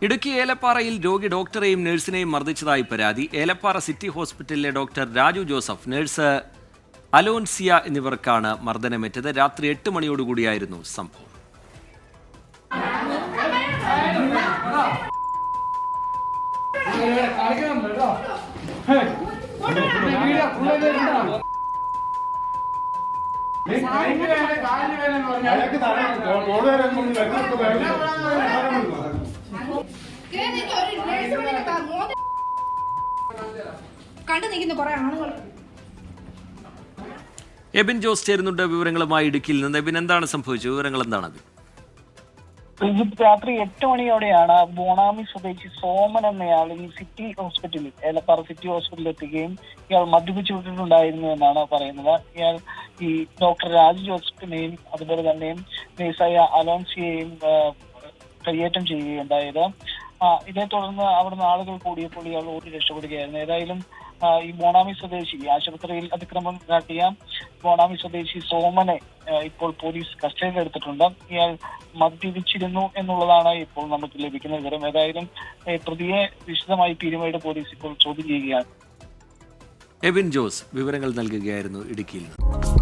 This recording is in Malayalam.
ഇടുക്കി ഏലപ്പാറയിൽ രോഗി ഡോക്ടറെയും നഴ്സിനെയും മർദ്ദിച്ചതായി പരാതി. ഏലപ്പാറ സിറ്റി ഹോസ്പിറ്റലിലെ ഡോക്ടർ രാജു ജോസഫ്, നഴ്സ് അലോൻസിയ എന്നിവർക്കാണ് മർദ്ദനമേറ്റത്. രാത്രി 8 മണിയോടുകൂടിയായിരുന്നു സംഭവം. എബിൻ ജോസ് ചേരുന്നുണ്ട് വിവരങ്ങളുമായി ഇടുക്കിയിൽ നിന്ന്. എബിൻ, എന്താണ് സംഭവിച്ചത്? വിവരങ്ങൾ എന്താണ്? രാത്രി 8 മണിയോടെയാണ് ബോണാമി സ്വദേശി സോമൻ എന്നയാൾ ഈ സിറ്റി ഹോസ്പിറ്റലിൽ, ഏലപ്പാറ സിറ്റി ഹോസ്പിറ്റലിൽ എത്തുകയും ഇയാൾ മദ്യപിച്ചിട്ടുണ്ടായിരുന്നു എന്നാണ് പറയുന്നത്. ഇയാൾ ഈ ഡോക്ടർ രാജു ജോസഫിനെയും അതുപോലെ തന്നെ നേഴ്സായ അലോൻസിയെയും കയ്യേറ്റം ചെയ്യുകയുണ്ടായത്. ഇതേ തുടർന്ന് അവിടുന്ന് ആളുകൾ കൂടിയപ്പോൾ ഇയാൾ ഓടി രക്ഷപ്പെടുകയായിരുന്നു. ഏതായാലും ഈ ബോണാമി സ്വദേശി, ആശുപത്രിയിൽ അതിക്രമം കാട്ടിയ ബോണാമി സ്വദേശി സോമനെ ഇപ്പോൾ പോലീസ് കസ്റ്റഡിയിൽ എടുത്തിട്ടുണ്ട്. ഇയാൾ മദ്യപിച്ചിരുന്നു എന്നുള്ളതാണ് ഇപ്പോൾ നമുക്ക് ലഭിക്കുന്ന വിവരം. ഏതായാലും പ്രതിയെ വിശദമായി പീരുമേട് പോലീസ് ഇപ്പോൾ ചോദ്യം ചെയ്യുകയാണ്. എബിൻ ജോസ് വിവരങ്ങൾ നൽകുകയായിരുന്നു ഇടുക്കിയിൽ നിന്ന്.